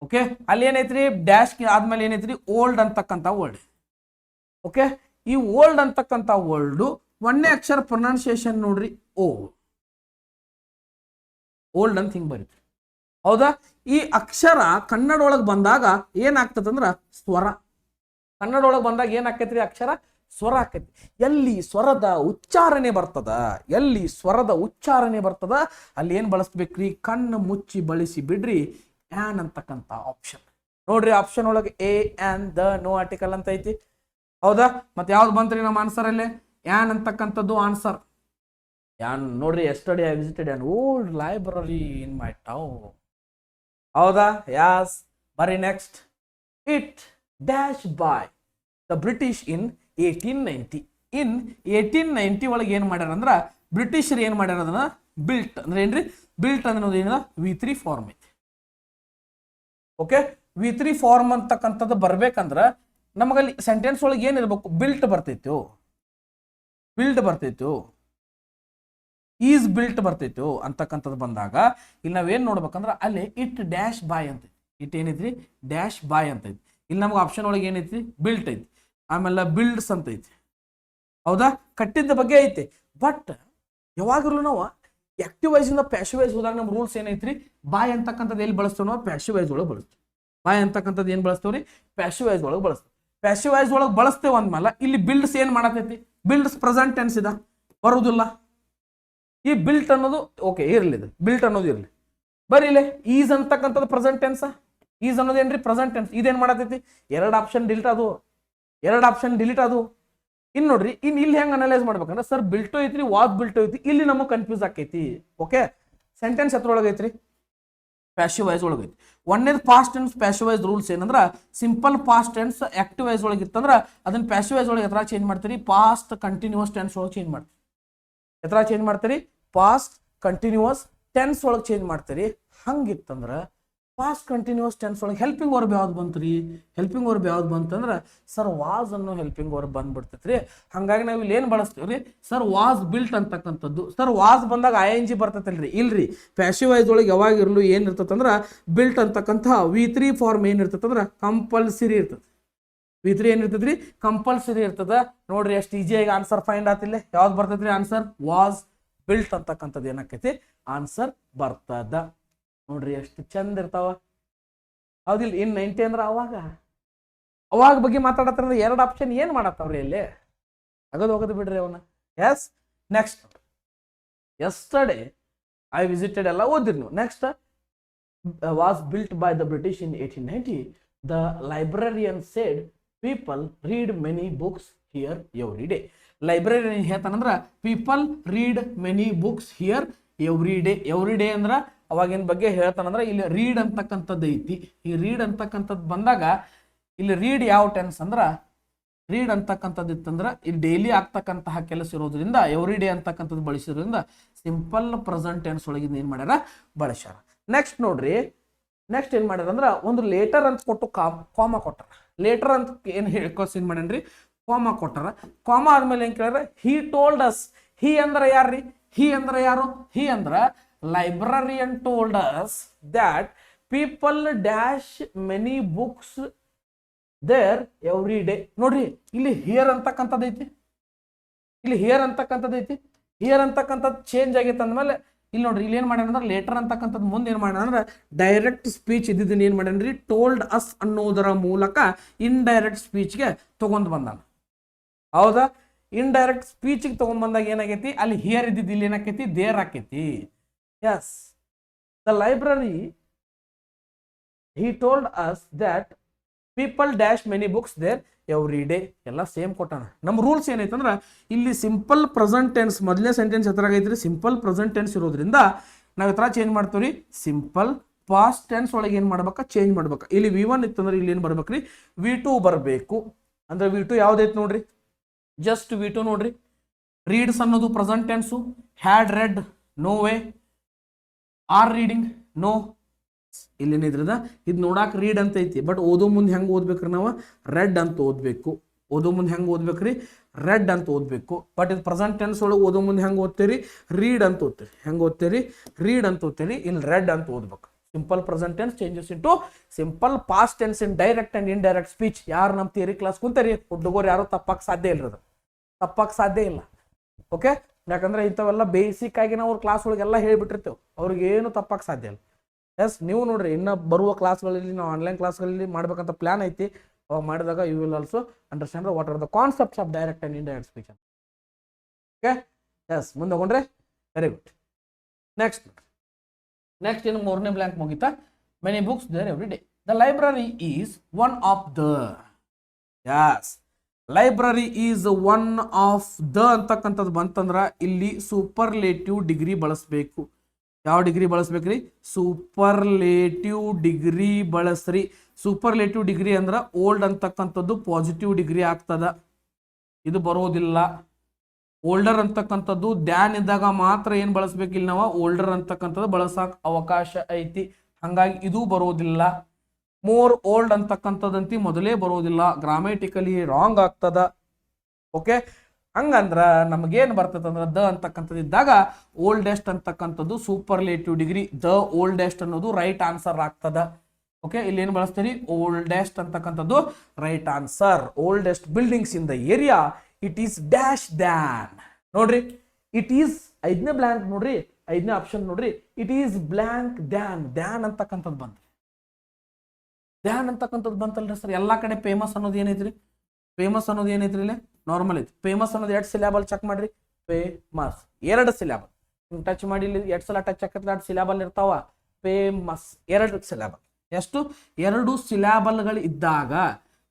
ಓಕೆ, ಅಲ್ಲಿ ಏನೈತ್ರಿ? ಡ್ಯಾಶ್ ಆದ್ಮೇಲೆ ಏನೈತ್ರಿ? ಓಲ್ಡ್ ಅಂತಕ್ಕಂಥ ವರ್ಡ್. ಓಕೆ, ಈ ಓಲ್ಡ್ ಅಂತಕ್ಕಂಥ ವರ್ಡ್ 1ನೇ ಅಕ್ಷರ ಪ್ರೊನೌನ್ಸಿಯೇಷನ್ ನೋಡ್ರಿ, ಓಲ್ಡ್ ಅಂತ ಹಿಂಗ್ ಬರೀತಿ. ಹೌದಾ? ಈ ಅಕ್ಷರ ಕನ್ನಡ ಒಳಗೆ ಬಂದಾಗ ಏನಾಗ್ತದಂದ್ರ ಸ್ವರ. ಕನ್ನಡ ಒಳಗೆ ಬಂದಾಗ ಏನಾಕೈತ್ರಿ? ಅಕ್ಷರ ಸ್ವರ ಆಕೈತಿ. ಎಲ್ಲಿ ಸ್ವರದ ಉಚ್ಚಾರಣೆ ಬರ್ತದ ಅಲ್ಲಿ ಏನ್ ಬಳಸ್ಬೇಕ್ರಿ? ಕಣ್ಣು ಮುಚ್ಚಿ ಬಳಸಿ ಬಿಡ್ರಿ ಆನ್ ಅಂತಕ್ಕಂಥ ಆಪ್ಷನ್. ನೋಡ್ರಿ, ಆಪ್ಷನ್ ಒಳಗೆ a an the no article ಅಂತ ಐತಿ. ಹೌದಾ? ಮತ್ತೆ ಯಾವ್ದು ಬಂತ್ರಿ ನಮ್ಮ ಆನ್ಸರ್ ಅಲ್ಲಿ? ಆನ್ ಅಂತಕ್ಕಂಥದ್ದು ಆನ್ಸರ್. ಯಾನ್ ನೋಡ್ರಿ, yesterday I visited an old library in my town. ಹೌದಾ? ಯಾಸ್, ಬರಿ next. It dash by the British in 1890. In 1890 ಒಳಗೆ ಏನು ಮಾಡ್ಯಾರ ಅಂದ್ರೆ ಬ್ರಿಟಿಷರು ಏನು ಮಾಡ್ಯಾರ? ಅದನ್ನ ಬಿಲ್ಟ್ ಅಂದ್ರೆ ಏನ್ರಿ? ಬಿಲ್ಟ್ ಅನ್ನೋದು ಏನಿದೆ? V3 ಫಾರ್ಮ್ ಐತಿ. ಓಕೆ, V3 ಫಾರ್ಮ್ ಅಂತಕ್ಕಂಥದ್ದು ಬರ್ಬೇಕಂದ್ರ ನಮಗಲ್ಲಿ ಸೆಂಟೆನ್ಸ್ ಒಳಗೆ ಏನಿರ್ಬೇಕು? ಬಿಲ್ಟ್ ಬರ್ತೈತು, ಈಸ್ ಬಿಲ್ಟ್ ಬರ್ತೈತು ಅಂತಕ್ಕಂಥದ್ದು ಬಂದಾಗ ಇಲ್ಲಿ ನಾವೇನು ನೋಡ್ಬೇಕಂದ್ರೆ ಅಲ್ಲಿ ಇಟ್ ಡ್ಯಾಶ್ ಬಾಯ್ ಅಂತ. ಇಟ್ ಏನೈತ್ರಿ? ಡ್ಯಾಶ್ ಬಾಯ್ ಅಂತ ಐತಿ. ಇಲ್ಲಿ ನಮ್ಗೆ ಆಪ್ಷನ್ ಒಳಗೆ ಏನೈತಿ? ಬಿಲ್ಟ್ ಐತಿ, ಆಮೇಲೆ ಬಿಲ್ಡ್ಸ್ ಅಂತ ಐತಿ. ಹೌದಾ? ಕಟ್ಟಿದ್ದ ಬಗ್ಗೆ ಐತಿ. ಬಟ್ ಯಾವಾಗಲೂ ನಾವು ಆಕ್ಟಿವ್ ವೈಸ್ ಇಂದ ಪ್ಯಾಸಿವ್ ವೈಸ್ ಹೋದಾಗ ನಮ್ಮ ರೂಲ್ಸ್ ಏನೈತ್ರಿ? ಬಾಯ್ ಅಂತಕ್ಕಂಥದ್ದು ಎಲ್ಲಿ ಬಳಸ್ತೇವೆ ನಾವು? ಪ್ಯಾಸಿವ್ ವೈಸ್ ಒಳಗೆ ಬಳಸ್ತೀವಿ. ಬಾಯ್ ಅಂತಕ್ಕಂಥದ್ದು ಏನು ಬಳಸ್ತೇವ್ರಿ? ಪ್ಯಾಸಿವ್ ವೈಸ್ ಒಳಗೆ ಬಳಸ್ತೀವಿ. ಪ್ಯಾಸಿವ್ ವೈಸ್ ಒಳಗೆ ಬಳಸ್ತೇವೆ ಅಂದ್ಮೇಲೆ ಇಲ್ಲಿ ಬಿಲ್ಡ್ಸ್ ಏನು ಮಾಡತೈತಿ? ಬಿಲ್ಡ್ಸ್ ಪ್ರೆಸೆಂಟ್ ಟೆನ್ಸ್ ಇದ, ಬರುವುದಿಲ್ಲ. ಈ ಬಿಲ್ಟ್ ಅನ್ನೋದು ಓಕೆ ಇರ್ಲಿ, ಬಿಲ್ಟ್ ಅನ್ನೋದು ಇರ್ಲಿ. ಬರೀ ಇಲ್ಲಿ ಈಸ್ ಅಂತಕ್ಕಂಥದ್ದು ಪ್ರೆಸೆಂಟ್ ಟೆನ್ಸ್. ಈಸ್ ಅನ್ನೋದು ಏನ್ರಿ? Present tense. ಇದೇನ್ ಮಾಡತೈತಿ? 2 ಆಪ್ಷನ್ ಡಿಲೀಟ್ ಅದು. ಇನ್ನು ನೋಡ್ರಿ, ಇಲ್ಲಿ ಹೆಂಗ್ ಅನಲೈಸ್ ಮಾಡ್ಬೇಕಂದ್ರೆ ಸರ್ ಬಿಲ್ಟು ಐತ್ರಿ, ವಾಸ್ ಬಿಲ್ಟು ಐತಿ, ಇಲ್ಲಿ ನಮಗೆ ಕನ್ಫ್ಯೂಸ್ ಆಕೈತಿ. ಓಕೆ, ಸೆಂಟೆನ್ಸ್ ಎತ್ರೊಳಗೆ ಐತ್ರಿ? ಪ್ಯಾಸಿವ್ ವೈಸ್ ಒಳಗೆ ಐತಿ. 1ನೇದು past tense passive voice rules ಏನಂದ್ರ simple past tense active voice ಒಳಗೆ ಇತ್ತಂದ್ರ ಅದನ್ನ ಪ್ಯಾಸಿವ್ ವೈಸ್ ಒಳಗೆ ಎತ್ರ ಚೇಂಜ್ ಮಾಡ್ತೀರಿ? ಪಾಸ್ಟ್ ಕಂಟಿನ್ಯೂಸ್ ಟೆನ್ಸ್ ಒಳಗೆ ಚೇಂಜ್ ಮಾಡ್ತೀರಿ. ಎತ್ರ ಚೇಂಜ್ ಮಾಡ್ತೀರಿ? ಪಾಸ್ಟ್ ಕಂಟಿನ್ಯೂಸ್ ಟೆನ್ಸ್ ಒಳಗೆ ಚೇಂಜ್ ಮಾಡ್ತೀರಿ. ಹಂಗಿತ್ತಂದ್ರ ಪಾಸ್ಟ್ ಕಂಟಿನ್ಯೂಸ್ ಟೆನ್ಸ್ ಒಳಗೆ ಹೆಲ್ಪಿಂಗ್ ವರ್ಬ್ ಯಾವ್ದು ಬಂತ್ರಿ? ಹೆಲ್ಪಿಂಗ್ ವರ್ಬ್ ಯಾವ್ದು ಬಂತಂದ್ರೆ ಸರ್ ವಾಸ್ ಅನ್ನೋ ಹೆಲ್ಪಿಂಗ್ ವರ್ಬ್ ಬಂದ್ಬಿಡ್ತೈತ್ರಿ. ಹಂಗಾಗಿ ನಾವು ಇಲ್ಲಿ ಏನು ಬಳಸ್ತೀವ್ರಿ? ಸರ್ ವಾಸ್ ಬಿಲ್ಟ್ ಅಂತಕ್ಕಂಥದ್ದು. ಸರ್ ವಾಸ್ ಬಂದಾಗ ING ಬರ್ತೈತಲ್ರಿ? ಇಲ್ರಿ, ಪ್ಯಾಸಿವ್ ವೈಸ್ ಒಳಗೆ ಯಾವಾಗ ಇರಲು ಏನಿರ್ತದಂದ್ರ ಬಿಲ್ಟ್ ಅಂತಕ್ಕಂಥ V3 ಫಾರ್ಮ್ ಏನಿರ್ತದಂದ್ರ ಕಂಪಲ್ಸರಿ ಇರ್ತದೆ. V3 ಏನಿರ್ತದ್ರಿ? ಕಂಪಲ್ಸರಿ ಇರ್ತದ. ನೋಡ್ರಿ ಎಷ್ಟು ಈಜಿಯಾಗಿ ಆನ್ಸರ್ ಫೈಂಡ್ ಆತಿಲ್ಲ. ಯಾವ್ದು ಬರ್ತೈತ್ರಿ ಆನ್ಸರ್? ವಾಸ್ ಬಿಲ್ಟ್ ಅಂತಕ್ಕಂಥದ್ದು ಏನಾಕೈತಿ? ಆನ್ಸರ್ ಬರ್ತದ. ನೋಡ್ರಿ ಎಷ್ಟು ಚಂದ ಇರ್ತಾವ, ಹೌದಿಲ್ಲ? ಇನ್ 90 ಅಂದ್ರೆ ಅವಾಗ ಬಗ್ಗೆ ಮಾತಾಡತ್ತಾರ. 2 ಆಪ್ಷನ್ ಏನ್ ಮಾಡತ್ತವ್ರಿ ಇಲ್ಲಿ? ಹೋಗದು ಬಿಡ್ರಿ ಅವನ್ನ. Yes, next yesterday I visited ಎಲ್ಲ ಓದಿರಿ ನೀವು. Next was built by the British in 1890. The librarian said people read many books here every day. Librarian ಹೇಳ್ತಾನಂದ್ರ people read many books here every day ಅಂದ್ರ ಅವಾಗಿನ ಬಗ್ಗೆ ಹೇಳ್ತಾನಂದ್ರ ಇಲ್ಲಿ ರೀಡ್ ಅಂತಕ್ಕಂಥದ್ದು ಐತಿ. ಈ ರೀಡ್ ಅಂತಕ್ಕಂಥದ್ದು ಬಂದಾಗ ಇಲ್ಲಿ ರೀಡ್ ಯಾವ ಟೆನ್ಸ್ ಅಂದ್ರ ರೀಡ್ ಅಂತಕ್ಕಂಥದ್ದು ಇತ್ತಂದ್ರ ಇಲ್ಲಿ ಡೈಲಿ ಆಗ್ತಕ್ಕಂತಹ ಕೆಲಸ ಇರೋದ್ರಿಂದ ಎವ್ರಿ ಡೇ ಅಂತಕ್ಕಂಥದ್ದು ಬಳಸಿರೋದ್ರಿಂದ ಸಿಂಪಲ್ ಪ್ರೆಸೆಂಟ್ ಟೆನ್ಸ್ ಒಳಗಿಂದ ಏನ್ ಮಾಡ್ಯಾರ ಬಳಸ್ಯಾರ. ನೆಕ್ಸ್ಟ್ ನೋಡ್ರಿ, ನೆಕ್ಸ್ಟ್ ಏನ್ ಮಾಡ್ಯಾರ ಅಂದ್ರ ಒಂದು ಲೇಟರ್ ಅಂತ ಕೊಟ್ಟು ಕಾಮ ಕೊಟ್ಟಾರ. ಲೇಟರ್ ಅಂತ ಏನ್ ಹೇಳ್ಕೋಸ್ ಏನ್ ಮಾಡ್ಯಾನ್ರಿ ಕಾಮ ಕೊಟ್ಟಾರ. ಕಾಮ ಆದ್ಮೇಲೆ ಏನ್ ಕೇಳ್ಯಾರ ಹಿ ಟೋಲ್ಡ್ ಅಸ್. ಹಿ ಅಂದ್ರ ಯಾರ್ರಿ? ಹಿ ಅಂದ್ರ ಯಾರು? ಹಿ ಅಂದ್ರ librarian told us that people dash many books there every day. ನೋಡ್ರಿ ಇಲ್ಲಿ ಹಿಯರ್ ಅಂತಕ್ಕಂಥದ್ದು ಐತಿ, ಇಲ್ಲಿ ಹಿಯರ್ ಅಂತಕ್ಕಂಥದ್ದು ಐತಿ. ಹಿಯರ್ ಅಂತಕ್ಕಂಥದ್ದು ಚೇಂಜ್ ಆಗೈತೆ ಅಂದ್ಮೇಲೆ ಇಲ್ಲಿ ನೋಡ್ರಿ ಇಲ್ಲಿ ಏನ್ ಮಾಡ್ಯಾನ ಅಂದ್ರೆ ಲೇಟರ್ ಅಂತಕ್ಕಂಥದ್ದು ಮುಂದೆ ಏನ್ ಮಾಡ್ಯಾನ ಅಂದ್ರೆ ಡೈರೆಕ್ಟ್ ಸ್ಪೀಚ್ ಇದ್ದಿದ್ದನ್ನ ಏನ್ ಮಾಡ್ಯಾನ್ರಿ ಟೋಲ್ಡ್ ಅಸ್ ಅನ್ನೋದರ ಮೂಲಕ ಇಂಡೈರೆಕ್ಟ್ ಸ್ಪೀಚ್ಗೆ ತಗೊಂಡ್ ಬಂದಾನ. ಹೌದಾ? ಇಂಡೈರೆಕ್ಟ್ ಸ್ಪೀಚ್ಗೆ ತಗೊಂಡ್ ಬಂದಾಗ ಏನಾಗೈತಿ ಅಲ್ಲಿ ಹಿಯರ್ ಇದ್ದಿದ್ದು ಇಲ್ಲಿ ಏನಾಕೈತಿ ದೇರ್ ಆಕೈತಿ. Yes, the library he told us that people dash many books there every day. ಎಲ್ಲ ಸೇಮ್ ಕೊಟ್ಟಾನ. ನಮ್ಮ ರೂಲ್ಸ್ ಏನೈತಂದ್ರ ಇಲ್ಲಿ ಸಿಂಪಲ್ ಪ್ರೆಸೆಂಟ್ ಟೆನ್ಸ್ ಮೊದಲನೇ ಸೆಂಟೆನ್ಸ್ ಎತ್ತರಾಗೈತ್ರಿ. ಸಿಂಪಲ್ ಪ್ರೆಸೆಂಟ್ ಟೆನ್ಸ್ ಇರೋದ್ರಿಂದ ನಾವು ಎತ್ತರ ಚೇಂಜ್ ಮಾಡ್ತೀವಿ ಸಿಂಪಲ್ ಪಾಸ್ಟ್ ಟೆನ್ಸ್ ಒಳಗೆ ಏನ್ ಮಾಡ್ಬೇಕಾ ಚೇಂಜ್ ಮಾಡ್ಬೇಕು. ಇಲ್ಲಿ V1 ಇತ್ತಂದ್ರೆ ಇಲ್ಲಿ ಏನ್ ಬರ್ಬೇಕ್ರಿ V2 ಬರಬೇಕು. ಅಂದ್ರೆ V2 ಯಾವ್ದೈತಿ ನೋಡ್ರಿ, ಜಸ್ಟ್ V2 ನೋಡ್ರಿ. ರೀಡ್ಸ್ ಅನ್ನೋದು present tense. Had read no way. Are reading no. ಇಲ್ಲೇನಿದ್ರದ ಇದು ನೋಡಾಕ್ ರೀಡ್ ಅಂತ ಐತಿ, ಬಟ್ ಓದೋ ಮುಂದೆ ಹೆಂಗೆ ಓದ್ಬೇಕ್ರಿ ನಾವು ರೆಡ್ ಅಂತ ಓದ್ಬೇಕು. ಓದೋ ಮುಂದೆ ಹೆಂಗೆ ಓದ್ಬೇಕ್ರಿ ರೆಡ್ ಅಂತ ಓದ್ಬೇಕು. ಬಟ್ ಇದು ಪ್ರೆಸೆಂಟ್ ಟೆನ್ಸ್ ಒಳಗೆ ಓದೋ ಮುಂದೆ ಹೆಂಗೆ ಓದ್ತೀರಿ ರೀಡ್ ಅಂತ ಓದ್ತೀರಿ. ಹೆಂಗೆ ಓದ್ತೀರಿ ರೀಡ್ ಅಂತ ಓದ್ತೀರಿ. ಇಲ್ಲಿ ರೆಡ್ ಅಂತ ಓದ್ಬೇಕು. Simple present tense changes into simple past tense in direct and indirect speech. ಯಾರು ನಮ್ಮ ಥಿಯರಿ ಕ್ಲಾಸ್ ಕುಂತಾರಿ ಹುಡುಗರು ಯಾರು ತಪ್ಪಕ್ಕೆ ಸಾಧ್ಯ ಇಲ್ಲ, ತಪ್ಪಕ್ಕೆ ಸಾಧ್ಯ ಇಲ್ಲ. ಓಕೆ, ಯಾಕಂದ್ರೆ ಇಂಥವೆಲ್ಲ ಬೇಸಿಕ್ ಆಗಿ ನಾವು ಕ್ಲಾಸ್ ಒಳಗೆಲ್ಲ ಹೇಳ್ಬಿಟ್ಟಿರ್ತೇವೆ, ಅವ್ರಿಗೆ ಏನು ತಪ್ಪಕ್ಕೆ ಸಾಧ್ಯ ಇಲ್ಲ. ಎಸ್, ನೀವು ನೋಡ್ರಿ ಇನ್ನು ಬರುವ ಕ್ಲಾಸ್ಗಳಲ್ಲಿ ನಾವು ಆನ್ಲೈನ್ ಕ್ಲಾಸ್ಗಳಲ್ಲಿ ಮಾಡ್ಬೇಕಂತ ಪ್ಲಾನ್ ಐತಿ. ಅವಾಗ ಮಾಡಿದಾಗ you will also understand what are the concepts of direct and indirect speech. Okay, yes, ಮುಂದೆ ಹೋಗ್ರೆ ವೆರಿ ಗುಡ್. ನೆಕ್ಸ್ಟ್ ಏನು ಮೂರನೇ ಬ್ಲ್ಯಾಂಕ್ ಮುಗಿತಾ. Many books there every day. The library is one of the. Yes, library is one of the ಅಂತಕ್ಕಂಥದ್ದು ಬಂತಂದ್ರ ಇಲ್ಲಿ superlative degree ಬಳಸಬೇಕು. ಯಾವ ಡಿಗ್ರಿ ಬಳಸ್ಬೇಕ್ರಿ ಸೂಪರ್ಲೇಟಿವ್ ಡಿಗ್ರಿ ಬಳಸ್ರಿ. ಸೂಪರ್ಲೇಟಿವ್ ಡಿಗ್ರಿ ಅಂದ್ರ ಓಲ್ಡ್ ಅಂತಕ್ಕಂಥದ್ದು ಪಾಸಿಟಿವ್ ಡಿಗ್ರಿ ಆಗ್ತದ, ಇದು ಬರೋದಿಲ್ಲ. ಓಲ್ಡರ್ ಅಂತಕ್ಕಂಥದ್ದು ದ್ಯಾನ್ ಇದ್ದಾಗ ಮಾತ್ರ ಏನ್ ಬಳಸ್ಬೇಕು ಇಲ್ಲಿ ನಾವು ಓಲ್ಡರ್ ಅಂತಕ್ಕಂಥದ್ದು ಬಳಸಕ್ ಅವಕಾಶ ಐತಿ, ಹಂಗಾಗಿ ಇದು ಬರೋದಿಲ್ಲ. ಮೋರ್ ಓಲ್ಡ್ ಅಂತಕ್ಕಂಥದ್ದಂತಿ ಮೊದಲೇ ಬರೋದಿಲ್ಲ, ಗ್ರಾಮೆಟಿಕಲಿ ರಾಂಗ್ ಆಗ್ತದ. ಓಕೆ, ಹಂಗಂದ್ರ ನಮಗೇನ್ ಬರ್ತದ ಅಂದ್ರ ದ ಅಂತಕ್ಕಂಥದ್ದು ಇದ್ದಾಗ ಓಲ್ಡೆಸ್ಟ್ ಅಂತಕ್ಕಂಥದ್ದು ಸೂಪರ್ಲೇಟಿವ್ ಡಿಗ್ರಿ. ದ ಓಲ್ಡೆಸ್ಟ್ ಅನ್ನೋದು ರೈಟ್ ಆನ್ಸರ್ ಆಗ್ತದ. ಓಕೆ, ಇಲ್ಲಿ ಏನ್ ಬಳಸ್ತೀರಿ ಓಲ್ಡೆಸ್ಟ್ ಅಂತಕ್ಕಂಥದ್ದು right answer. Oldest buildings in the area it is dash than. ನೋಡ್ರಿ ಇಟ್ ಈಸ್ ಐದನೇ ಬ್ಲ್ಯಾಂಕ್ ನೋಡ್ರಿ, ಐದನೇ ಆಪ್ಷನ್ ನೋಡ್ರಿ it is blank than. Than ಅಂತಕ್ಕಂಥದ್ದು ಬಂತ, ದ್ಯಾನ್ ಅಂತಕ್ಕಂಥದ್ದು ಬಂತಲ್ರಿ ಸರ್. ಎಲ್ಲಾ ಕಡೆ ಫೇಮಸ್ ಅನ್ನೋದು ಏನೈತ್ರಿ, ಫೇಮಸ್ ಅನ್ನೋದು ಏನೈತ್ರಿ ಇಲ್ಲಿ ನಾರ್ಮಲ್ ಐತಿ. ಫೇಮಸ್ ಅನ್ನೋದು 2 ಸಿಲೆಬಲ್ ಚೆಕ್ ಮಾಡ್ರಿ. ಫೇಮಸ್ 2 ಸಿಲೆಬಲ್ ಟಚ್ ಮಾಡಿ, ಇಲ್ಲಿ 2 ಸಲ ಟಚ್ ಆಕತ್ಲ 2 ಸಿಲೆಬಲ್ ಇರ್ತಾವ. Famous 2 syllable. ಎಷ್ಟು 2 ಸಿಲೆಬಲ್ಗಳು ಇದ್ದಾಗ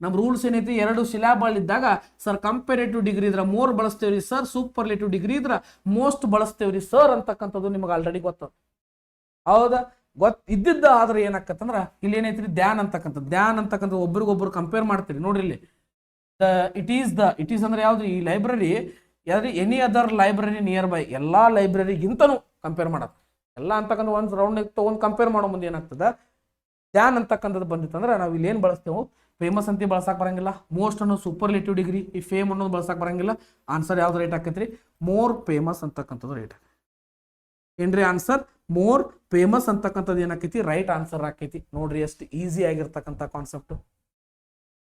ನಮ್ಮ ರೂಲ್ಸ್ ಏನೈತಿ 2 ಸಿಲೆಬಲ್ ಇದ್ದಾಗ ಸರ್ ಕಂಪೇರೇಟಿವ್ ಡಿಗ್ರಿ ಇದ್ರ ಮೋರ್ ಬಳಸ್ತೇವ್ರಿ ಸರ್, ಸೂಪರ್ಲೇಟಿವ್ ಡಿಗ್ರಿ ಇದ್ರ ಮೋಸ್ಟ್ ಬಳಸ್ತೇವ್ರಿ ಸರ್ ಅಂತಕ್ಕಂಥದ್ದು ನಿಮಗೆ ಆಲ್ರೆಡಿ ಗೊತ್ತದ. ಹೌದಾ? ಇದ್ದಿದ್ದ ಆದ್ರೆ ಏನಾಕತ್ತಂದ್ರ ಇಲ್ಲಿ ಏನೈತ್ರಿ ಧ್ಯಾನ್ ಅಂತಕ್ಕಂಥದ್ದು. ಧ್ಯಾನ್ ಅಂತಕ್ಕಂಥದ್ದು ಒಬ್ರಿಗೊಬ್ರು ಕಂಪೇರ್ ಮಾಡ್ತೀರಿ. ನೋಡ್ರಿ ಇಲ್ಲಿ ಇಟ್ ಈಸ್ ಅಂದ್ರೆ ಯಾವ್ದು ಈ ಲೈಬ್ರರಿ ಯಾವ್ದು any other library near by. ಎಲ್ಲಾ ಲೈಬ್ರರಿಗಿಂತನೂ ಕಂಪೇರ್ ಮಾಡೋದು. ಎಲ್ಲ ಅಂತಕ್ಕಂಥ ಒಂದು ರೌಂಡ್ ತಗೊಂಡು ಕಂಪೇರ್ ಮಾಡೋ ಮುಂದೆ ಏನಾಗ್ತದ ಧ್ಯಾನ್ ಅಂತಕ್ಕಂಥದ್ದು ಬಂದಿತ್ತಂದ್ರೆ ನಾವು ಇಲ್ಲಿ ಏನ್ ಬಳಸ್ತೇವೆ ಫೇಮಸ್ ಅಂತ ಬಳಸಕ್ ಬರಂಗಿಲ್ಲ. ಮೋಸ್ಟ್ ಅನ್ನೋದು ಸೂಪರ್ಲೇಟಿವ್ ಡಿಗ್ರಿ, ಈ ಫೇಮ್ ಅನ್ನೋದು ಬಳಸಕ್ ಬರಂಗಿಲ್ಲ. ಆನ್ಸರ್ ಯಾವ್ದು ರೈಟ್ ಆಕೈತ್ರಿ ಮೋರ್ ಫೇಮಸ್ ಅಂತಕ್ಕಂಥದ್ದು ರೈಟ್ ಏನ್ರಿ ಆನ್ಸರ್. ಮೋರ್ ಫೇಮಸ್ ಅಂತಕ್ಕಂಥದ್ದು ಏನಾಕೈತಿ ರೈಟ್ ಆನ್ಸರ್ ಆಕೈತಿ. ನೋಡ್ರಿ ಎಷ್ಟು ಈಸಿ ಆಗಿರ್ತಕ್ಕಂಥ ಕಾನ್ಸೆಪ್ಟ್.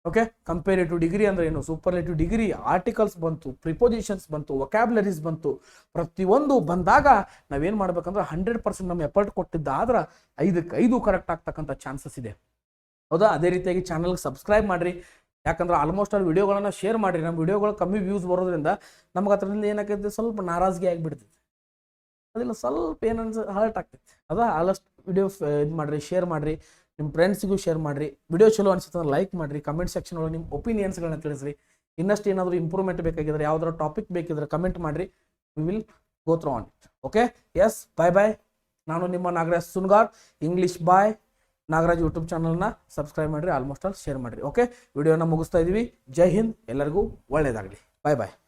ಓಕೆ, ಕಂಪೇರೇಟಿವ್ ಡಿಗ್ರಿ ಅಂದ್ರೆ ಏನು, ಸೂಪರ್ಲೇಟಿವ್ ಡಿಗ್ರಿ, ಆರ್ಟಿಕಲ್ಸ್ ಬಂತು, ಪ್ರಿಪೋಸಿಷನ್ಸ್ ಬಂತು, ವೊಕ್ಯಾಬ್ಯುಲರೀಸ್ ಬಂತು. ಪ್ರತಿಯೊಂದು ಬಂದಾಗ ನಾವೇನ್ ಮಾಡ್ಬೇಕಂದ್ರೆ 100% ನಮ್ಮ ಎಫರ್ಟ್ ಕೊಟ್ಟಿದ್ದಾದ್ರೆ 5ಕ್ಕೆ 5 ಕರೆಕ್ಟ್ ಆಗ್ತಕ್ಕಂಥ ಚಾನ್ಸಸ್ ಇದೆ. ಹೌದಾ? ಅದೇ ರೀತಿಯಾಗಿ ಚಾನಲ್ಗೆ ಸಬ್ಸ್ಕ್ರೈಬ್ ಮಾಡ್ರಿ. ಯಾಕಂದ್ರೆ ಆಲ್ಮೋಸ್ಟ್ ಅಲ್ಲಿ ವಿಡಿಯೋಗಳನ್ನ ಶೇರ್ ಮಾಡ್ರಿ. ನಮ್ಮ ವಿಡಿಯೋಗಳು ಕಮ್ಮಿ ವ್ಯೂಸ್ ಬರೋದ್ರಿಂದ ನಮ್ಗೆ ಅದರಿಂದ ಏನಾಕೈತಿ ಸ್ವಲ್ಪ ನಾರಾಜ್ಗಿ ಆಗಿಬಿಡ್ತೈತಿ. ಅದೆಲ್ಲ ಸ್ವಲ್ಪ ಏನನ್ಸ ಹರ್ಟ್ ಆಗ್ತೈತಿ. ಅದ ಆಲ್ಮೋಸ್ಟ್ ವಿಡಿಯೋ ಇದು ಮಾಡ್ರಿ, ಶೇರ್ ಮಾಡ್ರಿ. ನಿಮ್ಮ ಫ್ರೆಂಡ್ಸಿಗೂ ಶೇರ್ ಮಾಡಿರಿ. ವಿಡಿಯೋ ಚಲೋ ಅನಿಸುತ್ತೆ ಲೈಕ್ ಮಾಡಿರಿ. ಕಮೆಂಟ್ ಸೆಕ್ಷನ್ ಒಳಗೆ ನಿಮ್ಮ ಒಪಿನಿಯನ್ಸ್ಗಳನ್ನ ತಿಳಿಸ್ರಿ. ಇನ್ನಷ್ಟು ಏನಾದರೂ ಇಂಪ್ರೂವ್ಮೆಂಟ್ ಬೇಕಾಗಿದ್ರೆ ಯಾವ್ದಾದ್ರು ಟಾಪಿಕ್ ಬೇಕಿದ್ರೆ ಕಮೆಂಟ್ ಮಾಡಿರಿ. We will go through on it. Okay, yes, bye. ನಾನು ನಿಮ್ಮ Nagaraj Sungar. English boy Nagaraj YouTube ಚಾನಲ್ನ ಸಬ್ಸ್ಕ್ರೈಬ್ ಮಾಡಿರಿ, ಆಲ್ಮೋಸ್ಟ್ ಆಲ್ ಶೇರ್ ಮಾಡಿರಿ. ಓಕೆ, ವಿಡಿಯೋನ ಮುಗಿಸ್ತಾ ಇದ್ದೀವಿ. ಜೈ ಹಿಂದ್, ಎಲ್ಲರಿಗೂ ಒಳ್ಳೆಯದಾಗಲಿ. ಬಾಯ್.